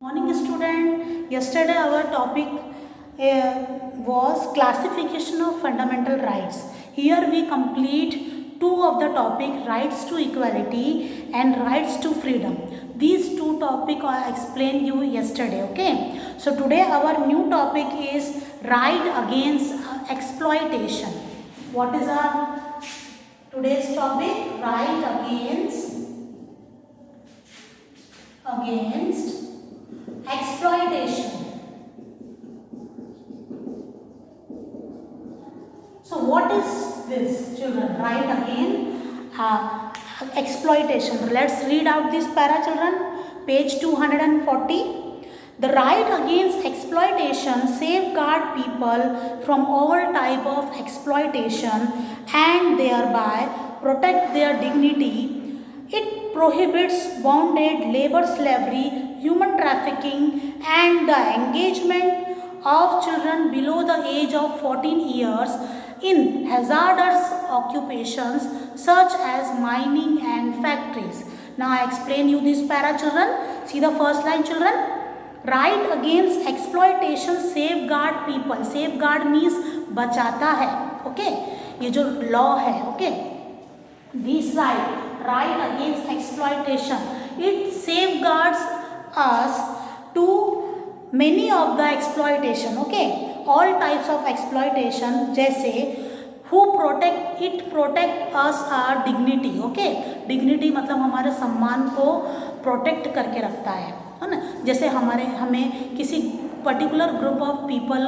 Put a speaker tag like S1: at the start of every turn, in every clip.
S1: Morning student, yesterday our topic was classification of fundamental rights. Here we complete two of the topic, rights to equality and rights to freedom. These two topic I explained you yesterday, okay? So today our new topic is right against exploitation. What is our today's topic? Right against exploitation. So what is this, children? Right again, exploitation. Let's read out this para, children. Page 240. The right against exploitation safeguard people from all type of exploitation and thereby protect their dignity. It prohibits bonded labor, slavery, human trafficking and the engagement of children below the age of 14 years in hazardous occupations such as mining and factories. Now I explain you this para, children. See the first line, children. Right against exploitation safeguard people. Safeguard means बचाता है, okay? ये जो law है, okay? This right against exploitation, it safeguards us to many of the exploitation, okay? All types of exploitation, जैसे who protect us our dignity, okay? Dignity मतलब हमारे सम्मान को प्रोटेक्ट करके रखता है ना? जैसे हमें किसी पर्टिकुलर ग्रुप ऑफ पीपल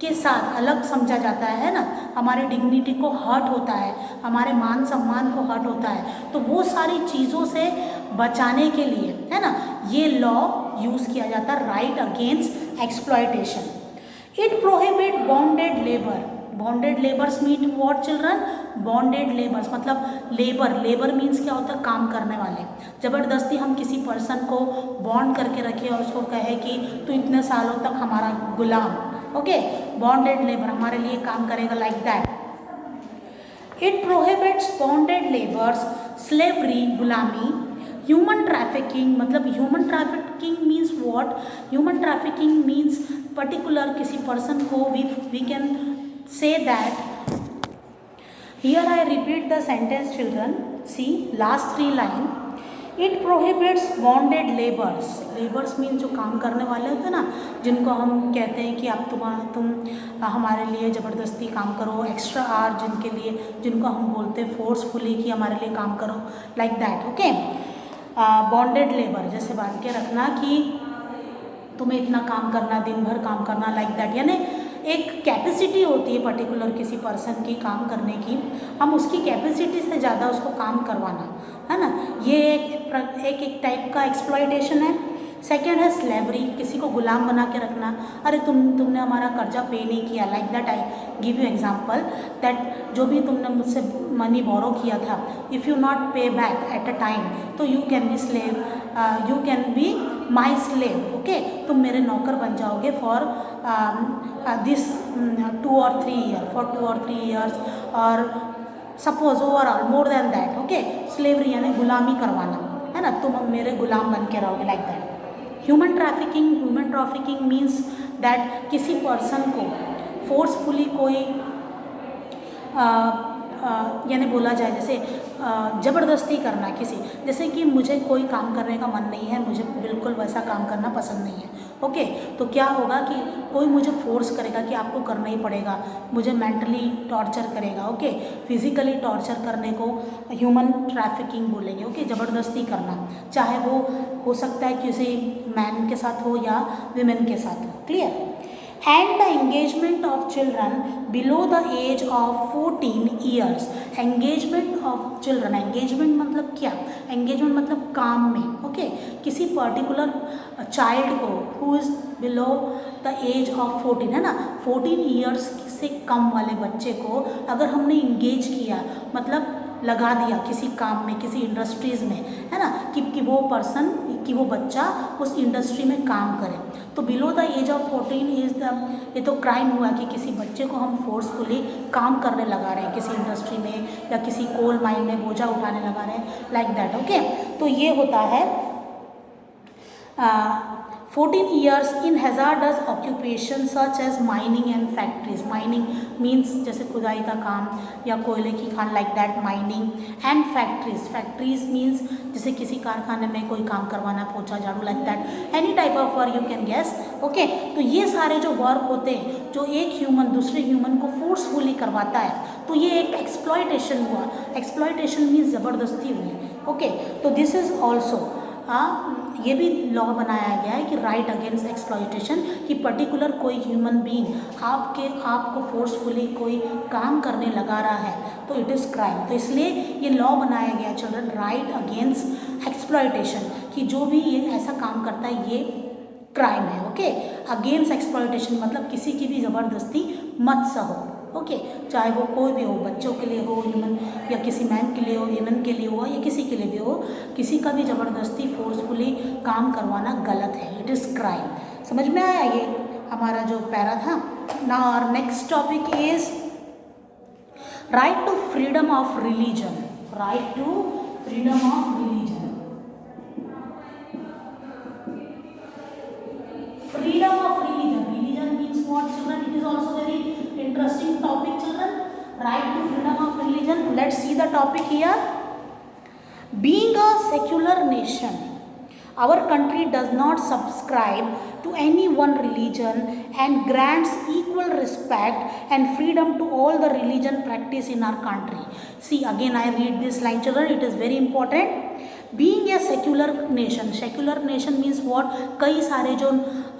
S1: के साथ अलग समझा जाता है ना, हमारे डिग्निटी को हर्ट होता है, हमारे मान सम्मान को हर्ट होता है, तो वो सारी चीज़ों से बचाने के लिए है ना ये लॉ यूज़ किया जाता है, right against exploitation. It prohibit bonded labour. Bonded labours mean what children? Bonded labours मतलब लेबर मीन्स क्या होता है? काम करने वाले. ज़बरदस्ती हम किसी पर्सन को बॉन्ड करके रखें और उसको कहे कि तू इतने सालों तक हमारा गुलाम, ओके? बॉन्डेड लेबर हमारे लिए काम करेगा, like that. It prohibits bonded labours, slavery गुलामी, ह्यूमन ट्रैफिकिंग मतलब human trafficking means what? Human trafficking means particular किसी पर्सन को we can say that. Here I repeat the sentence, children. See last three line. It prohibits bonded labors. Labors means जो काम करने वाले होते हैं ना, जिनको हम कहते हैं कि आप तुम हमारे लिए ज़बरदस्ती काम करो, एक्स्ट्रा आवर जिनको हम बोलते हैं फोर्सफुली कि हमारे लिए काम करो, like that, okay? Bonded labour जैसे बांध के रखना कि तुम्हें इतना काम करना, दिन भर काम करना, लाइक दैट. यानी एक कैपेसिटी होती है पर्टिकुलर किसी पर्सन की काम करने की, हम उसकी कैपेसिटी से ज़्यादा उसको काम करवाना, है ना, ये एक टाइप का एक्सप्लॉयटेशन है. सेकेंड है स्लेवरी, किसी को गुलाम बना के रखना. अरे तुमने हमारा कर्जा पे नहीं किया, like that. I give you example that जो भी तुमने मुझसे मनी बोरो किया था, इफ़ यू नॉट पे बैक एट अ टाइम तो you can be slave, you can be my slave, okay? तुम मेरे नौकर बन जाओगे for this 2 or 3 years, for 2 or 3 years और suppose overall more than that, okay? Slavery यानी गुलामी करवाना, है ना, तुम मेरे गुलाम बन के रहोगे, like that. Human trafficking means that किसी पर्सन को फोर्सफुली कोई यानी बोला जाए जैसे ज़बरदस्ती करना किसी, जैसे कि मुझे कोई काम करने का मन नहीं है, मुझे बिल्कुल वैसा काम करना पसंद नहीं है, ओके? तो क्या होगा कि कोई मुझे फोर्स करेगा कि आपको करना ही पड़ेगा, मुझे मेंटली टॉर्चर करेगा, ओके? फिजिकली टॉर्चर करने को ह्यूमन ट्रैफिकिंग बोलेंगे, ओके? ज़बरदस्ती करना, चाहे वो हो सकता है किसी मैन के साथ हो या विमेन के साथ हो, clear? and the engagement of children below the age of 14 years. engagement of children, engagement मतलब क्या? engagement मतलब काम में, ओके? किसी पर्टिकुलर चाइल्ड को who is below the age of 14, है ना, 14 years से कम वाले बच्चे को अगर हमने इंगेज किया मतलब लगा दिया किसी काम में, किसी इंडस्ट्रीज़ में, है ना, कि वो पर्सन कि वो बच्चा उस इंडस्ट्री में काम करे, तो below the age of 14 is the, ये तो क्राइम हुआ कि किसी बच्चे को हम फोर्सफुली काम करने लगा रहे हैं किसी इंडस्ट्री में या किसी कोल माइन में बोझा उठाने लगा रहे हैं, लाइक दैट, ओके? तो ये होता है 14 years in hazardous occupations such as mining and factories. Mining means जैसे खुदाई का काम या कोयले की Khan, like that mining. And factories, factories means जैसे किसी कारखाने में कोई काम करवाना, पोछा झाड़ू, like that any type of work you can guess. okay, तो ये सारे जो वर्क होते हैं जो एक ह्यूमन दूसरे ह्यूमन को फोर्सफुली करवाता है, तो ये एक एक्सप्लॉयटेशन हुआ. एक्सप्लॉयटेशन मीन्स ज़बरदस्ती हुई. ओके, तो दिस इज ऑल्सो ये भी लॉ बनाया गया है कि राइट अगेंस्ट एक्सप्लॉयटेशन, कि पर्टिकुलर कोई ह्यूमन बीइंग आपको फोर्सफुली कोई काम करने लगा रहा है तो इट इज़ क्राइम. तो इसलिए ये लॉ बनाया गया चिल्ड्रन, राइट अगेंस्ट एक्सप्लॉयटेशन, कि जो भी ये ऐसा काम करता है ये क्राइम है. ओके, अगेंस्ट एक्सप्लॉयटेशन मतलब किसी की भी ज़बरदस्ती मत सहो. ओके, चाहे वो कोई भी हो, बच्चों के लिए हो ह्यूमन, या किसी मैन के लिए हो, ह्यूमन के लिए हो, या किसी के लिए भी हो, किसी का भी ज़बरदस्ती फोर्सफुली काम करवाना गलत है. It is crime. समझ में आया ये हमारा जो पैरा था. Now our next topic is right to freedom of religion. Right to freedom of religion. Freedom of religion. Religion means what, children? It is also very interesting topic, children. Right to freedom of religion. Let's see the topic here. Being a secular nation, our country does not subscribe to any one religion and grants equal respect and freedom to all the religion practice in our country. See, again I read this line, children. It is very important. Being a secular nation. Secular nation means what, कई सारे जो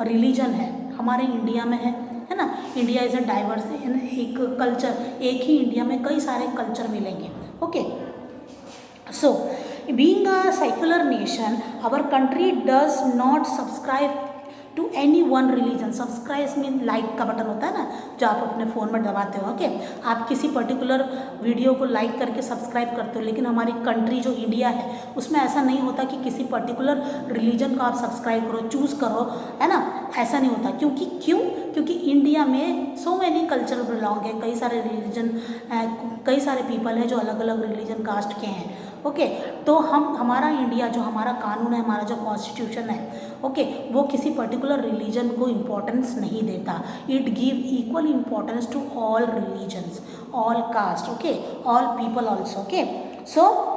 S1: religion है हमारे India में है ना. India is a diverse, एक culture, एक ही इंडिया में कई सारे कल्चर मिलेंगे. Okay, so being a secular nation our country does not subscribe to any one religion. Subscribe mean like का बटन होता है ना, जो आप अपने फ़ोन में दबाते हो. ओके, आप किसी पर्टिकुलर वीडियो को लाइक करके सब्सक्राइब करते हो, लेकिन हमारी कंट्री जो इंडिया है उसमें ऐसा नहीं होता कि किसी पर्टिकुलर रिलीजन को आप सब्सक्राइब करो, चूज़ करो, है ना. ऐसा नहीं होता. क्योंकि इंडिया में सो मैनी कल्चर बिलोंग है, कई सारे रिलीजन, कई सारे पीपल हैं जो अलग अलग रिलीजन कास्ट के हैं. ओके, तो हमारा इंडिया जो हमारा कानून है, हमारा जो कॉन्स्टिट्यूशन है, ओके, वो किसी पर्टिकुलर रिलीजन को इम्पोर्टेंस नहीं देता. It give equal importance to all religions, all caste, okay, all people also. Okay, so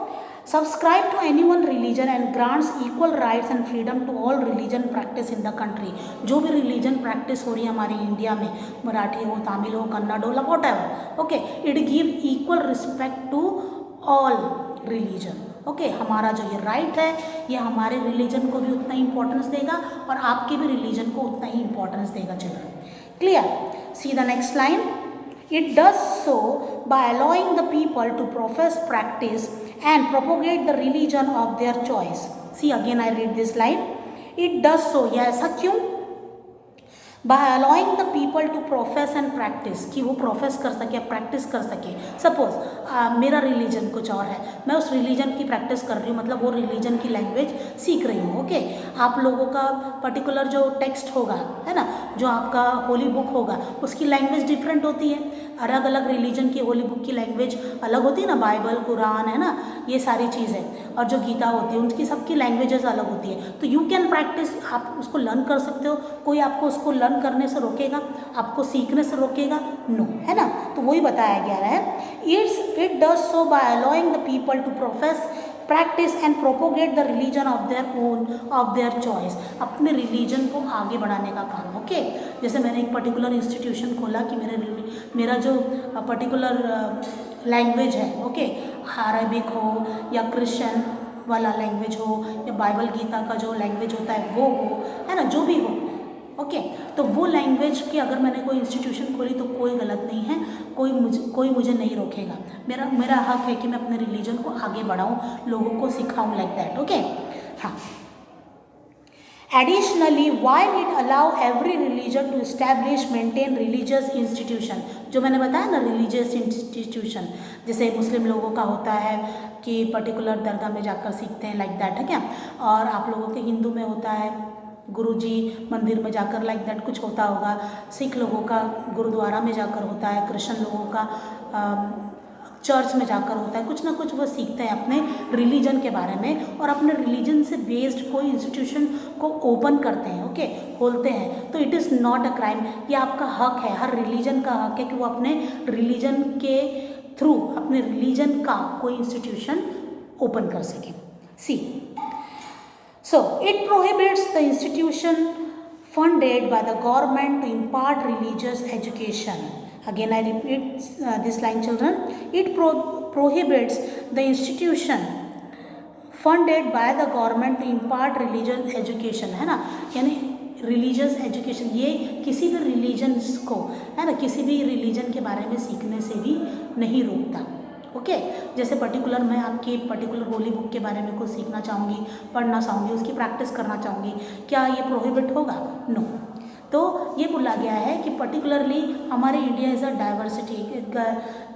S1: subscribe to any one religion and grants equal rights and freedom to all religion practice in the country. जो भी religion practice हो रही है हमारी India में, मराठी हो, तमिल हो, कन्नड़ हो, whatever. Okay, it give equal respect to all religion. Okay, हमारा जो ये राइट है ये हमारे रिलीजन को भी उतना ही इंपॉर्टेंस देगा और आपके भी रिलीजन को उतना ही इंपॉर्टेंस देगा. Children, clear? C the next line. It does so by allowing the people to profess, practice and propagate the religion of their choice. See, again I read this line. It does so. यह ऐसा क्यों? By allowing the people to profess and practice, कि वो profess कर सके, practice कर सके. Suppose मेरा रिलीजन कुछ और है, मैं उस रिलीजन की प्रैक्टिस कर रही हूँ, मतलब वो रिलीजन की लैंग्वेज सीख रही हूँ. ओके, आप लोगों का पर्टिकुलर जो टेक्स्ट होगा, है ना, जो आपका होली बुक होगा, उसकी लैंग्वेज डिफरेंट होती है. अलग अलग रिलीजन की होली बुक की लैंग्वेज अलग होती है ना, बाइबल, कुरान, है ना, ये सारी चीज़ें, और जो गीता होती है उनकी सबकी लैंग्वेजेस अलग होती है. तो यू कैन प्रैक्टिस, आप उसको लर्न कर सकते हो. कोई आपको उसको लर्न करने से रोकेगा, आपको सीखने से रोकेगा? नो, है ना. तो वही बताया गया है. It does so by allowing the people to profess, practice and propagate the religion of their own, of their choice. अपने रिलीजन को आगे बढ़ाने का काम. ओके, जैसे मैंने एक पर्टिकुलर इंस्टीट्यूशन खोला कि मेरा जो पर्टिकुलर लैंग्वेज है, ओके, अरबिक हो या क्रिश्चियन वाला लैंग्वेज हो या बाइबल गीता का जो लैंग्वेज होता है वो हो, है ना, जो भी हो. ओके, तो वो लैंग्वेज की अगर मैंने कोई इंस्टीट्यूशन खोली तो कोई गलत नहीं है, कोई मुझे नहीं रोकेगा. मेरा हक है कि मैं अपने रिलीजन को आगे बढ़ाऊँ, लोगों को सिखाऊँ, लाइक दैट. ओके, हाँ. Additionally, while it allow every religion to establish, maintain religious institution, जो मैंने बताया ना religious institution, जैसे मुस्लिम लोगों का होता है कि पर्टिकुलर दरगाह में जाकर सीखते हैं, लाइक दैट, है क्या. और आप लोगों के हिंदू में होता है गुरुजी मंदिर में जाकर, लाइक दैट कुछ होता होगा. सिख लोगों का गुरुद्वारा में जाकर होता है. क्रिश्चियन लोगों का चर्च में जाकर होता है, कुछ ना कुछ वो सीखते हैं अपने रिलीजन के बारे में और अपने रिलीजन से बेस्ड कोई इंस्टीट्यूशन को ओपन करते हैं, ओके, खोलते हैं, तो it is not a crime, ये आपका हक है, हर रिलीजन का हक है कि वो अपने रिलीजन के थ्रू अपने रिलीजन का कोई इंस्टीट्यूशन ओपन कर सके। See, so it prohibits the institution funded by the government to impart religious education. Again I repeat this line children, it prohibits the institution funded by the government to impart religious education, है ना, यानी religious education ये किसी भी religions को, है ना, किसी भी रिलीजन के बारे में सीखने से भी नहीं रोकता, ओके। जैसे पर्टिकुलर मैं आपकी पर्टिकुलर होली बुक के बारे में कुछ सीखना चाहूँगी, पढ़ना चाहूँगी, उसकी प्रैक्टिस करना चाहूँगी, क्या ये प्रोहिबिट होगा? नो। तो ये बोला गया है कि पर्टिकुलरली हमारे इंडिया इज़ अ डाइवर्सिटी,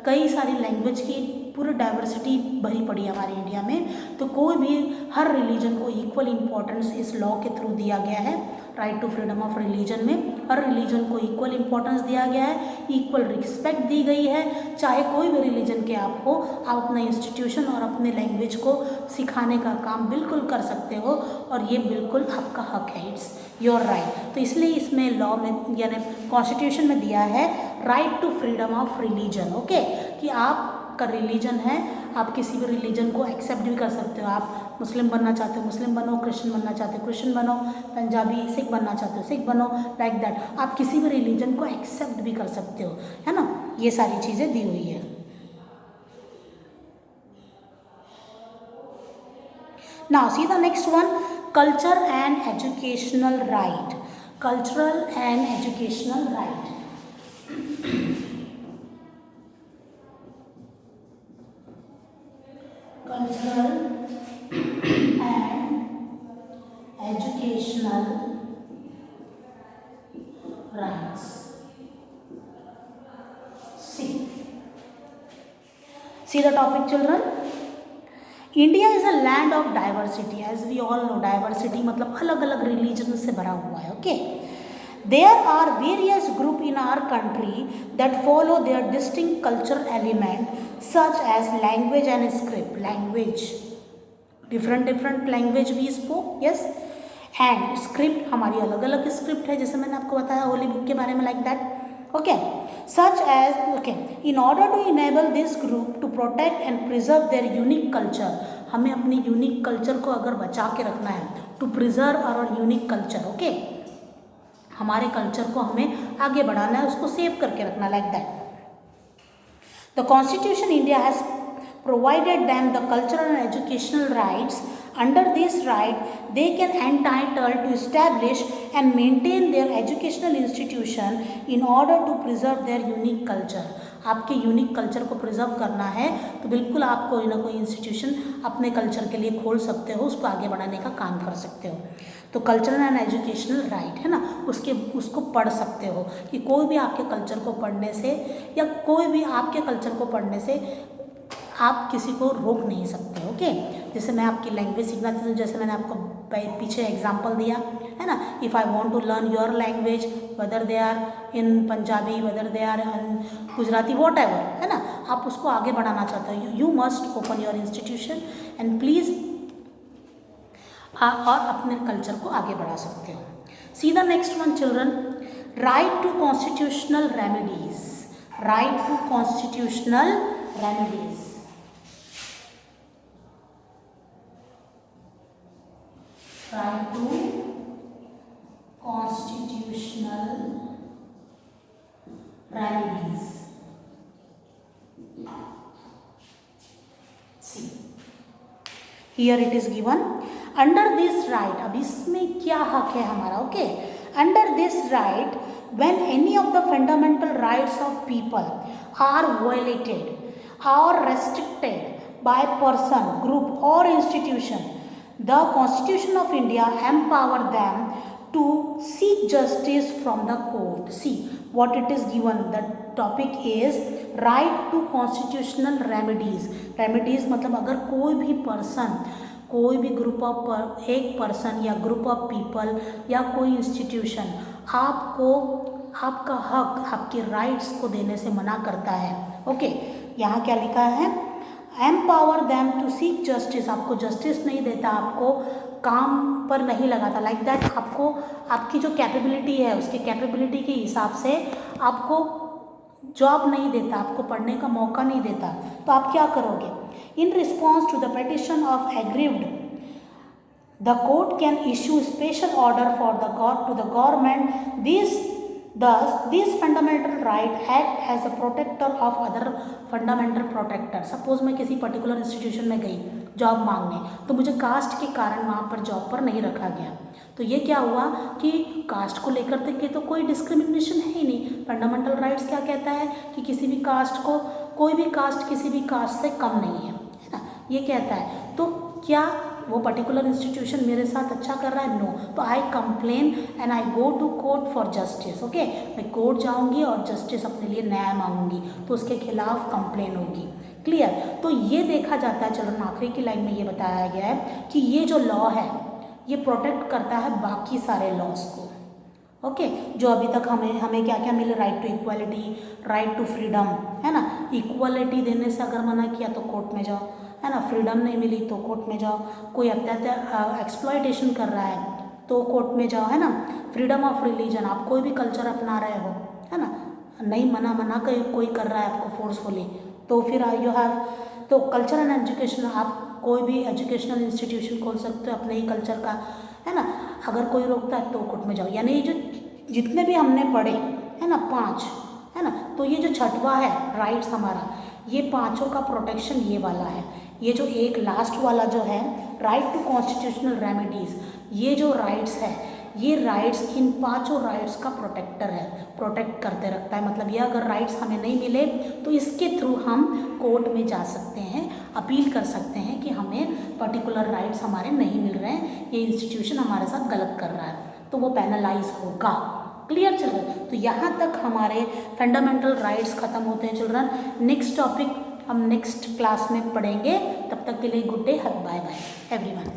S1: कई सारी लैंग्वेज की पूरी डाइवर्सिटी भरी पड़ी है हमारे इंडिया में, तो कोई भी हर रिलीजन को इक्वल इम्पोर्टेंस इस लॉ के थ्रू दिया गया है। Right to freedom of religion में हर रिलीजन को इक्वल इम्पोर्टेंस दिया गया है, इक्वल रिस्पेक्ट दी गई है, चाहे कोई भी रिलीजन के आप हो, आप अपना इंस्टीट्यूशन और अपने लैंग्वेज को सिखाने का काम बिल्कुल कर सकते हो और ये बिल्कुल आपका हक है, इट्स योर राइट। तो इसलिए इसमें लॉ में यानी कॉन्स्टिट्यूशन में दिया है right to freedom of religion, okay, कि आपका रिलीजन है, आप किसी भी रिलीजन को एक्सेप्ट भी कर सकते हो। आप मुस्लिम बनना चाहते हो मुस्लिम बनो, क्रिश्चियन बनना चाहते हो क्रिश्चियन बनो, पंजाबी सिख बनना चाहते हो सिख बनो, लाइक दैट आप किसी भी रिलीजन को एक्सेप्ट भी कर सकते हो, है ना, ये सारी चीज़ें दी हुई है। Now see the next one, culture and educational right, cultural and educational right. Cultural and educational rights. See the topic children. India is a land of diversity, as we all know diversity मतलब अलग अलग religion से भरा हुआ है, okay. There are various group in our country that follow their distinct cultural element such as language and script. Language, different language we spoke, yes, and script हमारी अलग अलग script है, जैसे मैंने आपको बताया होली बुक के बारे में, like that, okay. Such as, okay, in order to enable this group to protect and preserve their unique culture, हमें अपनी unique culture को अगर बचा के रखना है, to preserve our unique culture, okay, हमारे कल्चर को हमें आगे बढ़ाना है, उसको सेव करके रखना, like that. The constitution India has provided them the cultural and educational rights. Under this right they can entitled to establish and maintain their educational institution in order to preserve their unique culture. आपके unique culture को preserve करना है तो बिल्कुल आप कोई ना कोई इंस्टीट्यूशन अपने कल्चर के लिए खोल सकते हो, उसको आगे बढ़ाने का काम कर सकते हो। तो कल्चरल एंड एजुकेशनल राइट है ना, उसको पढ़ सकते हो कि कोई भी आपके कल्चर को पढ़ने से या कोई भी आपके कल्चर को पढ़ने से आप किसी को रोक नहीं सकते, ओके। जैसे मैं आपकी लैंग्वेज सीखना चाहती हूँ, जैसे मैंने आपको पीछे एग्जांपल दिया है ना, if I want to learn your language whether they are in Punjabi, whether they are in Gujarati, whatever, है ना, आप उसको आगे बढ़ाना चाहते हो, you must open your institution and please, और अपने कल्चर को आगे बढ़ा सकते हो। See the next one children, right to constitutional remedies, right to constitutional remedies. Right to constitutional remedies. See here it is given, under this right, अब इसमें क्या हक है हमारा, okay. Under this right when any of the fundamental rights of people are violated और restricted by person, group और institution, the constitution of India empower them to seek justice from the court. See what it is given, the topic is right to constitutional remedies. remedies मतलब अगर कोई भी person, कोई भी group of एक person या group of people या कोई इंस्टीट्यूशन आपको आपका हक, आपके राइट्स को देने से मना करता है, ओके, यहाँ क्या लिखा है, empower them to seek justice, आपको जस्टिस नहीं देता, आपको काम पर नहीं लगाता, लाइक दैट आपको आपकी जो कैपेबिलिटी है उसके कैपेबिलिटी के हिसाब से आपको जॉब नहीं देता, आपको पढ़ने का मौका नहीं देता, तो आप क्या करोगे? In response to the petition of aggrieved the court can issue special order for to the government. These fundamental right act as a protector of other fundamental protector। Suppose मैं किसी पर्टिकुलर इंस्टीट्यूशन में गई job मांगने, तो मुझे cast के कारण वहाँ पर जॉब पर नहीं रखा गया, तो ये क्या हुआ कि कास्ट को लेकर के तो कोई डिस्क्रिमिनेशन है ही नहीं। फंडामेंटल राइट्स क्या कहता है कि किसी भी कास्ट को, कोई भी कास्ट किसी भी कास्ट से कम नहीं है ना, ये कहता है। तो क्या वो पर्टिकुलर इंस्टीट्यूशन मेरे साथ अच्छा कर रहा है? नो। तो I complain and I go to court for justice. Okay, मैं कोर्ट जाऊंगी और जस्टिस अपने लिए न्याय मांगूंगी, तो उसके खिलाफ कंप्लेन होगी। क्लियर? तो ये देखा जाता है। चलो आखिरी की लाइन में ये बताया गया है कि ये जो लॉ है ये प्रोटेक्ट करता है बाकी सारे लॉज को। ओके, जो अभी तक हमें क्या क्या मिले? Right to equality, right to freedom, है ना। इक्वालिटी देने से अगर मना किया तो कोर्ट में जाओ, है ना। फ्रीडम नहीं मिली तो कोर्ट में जाओ। कोई अत्याचार एक्सप्लॉयटेशन कर रहा है तो कोर्ट में जाओ, है ना। फ्रीडम ऑफ रिलीजन, आप कोई भी कल्चर अपना रहे हो, है ना, नहीं मना कोई कर रहा है आपको फोर्सफुली, तो फिर यू हैव, तो कल्चर एंड एजुकेशन, आप कोई भी एजुकेशनल इंस्टीट्यूशन खोल सकते हो अपने ही कल्चर का, है ना। अगर कोई रोकता है तो कोर्ट में जाओ। यानी जो जितने भी हमने पढ़े, है ना, 5, है ना, तो ये जो छठवां है राइट्स हमारा, ये पांचों का प्रोटेक्शन ये वाला है। ये जो एक लास्ट वाला जो है राइट टू कॉन्स्टिट्यूशनल रेमेडीज़, ये जो राइट्स है, ये राइट्स इन पांचों राइट्स का प्रोटेक्टर है, प्रोटेक्ट करते रखता है। मतलब ये अगर राइट्स हमें नहीं मिले तो इसके थ्रू हम कोर्ट में जा सकते हैं, अपील कर सकते हैं कि हमें पर्टिकुलर राइट्स हमारे नहीं मिल रहे हैं, ये इंस्टीट्यूशन हमारे साथ गलत कर रहा है, तो वो पेनलाइज होगा। Clear children? तो यहाँ तक हमारे फंडामेंटल राइट्स खत्म होते हैं चिल्ड्रन। नेक्स्ट टॉपिक हम नेक्स्ट क्लास में पढ़ेंगे। तब तक के लिए good day, bye bye everyone.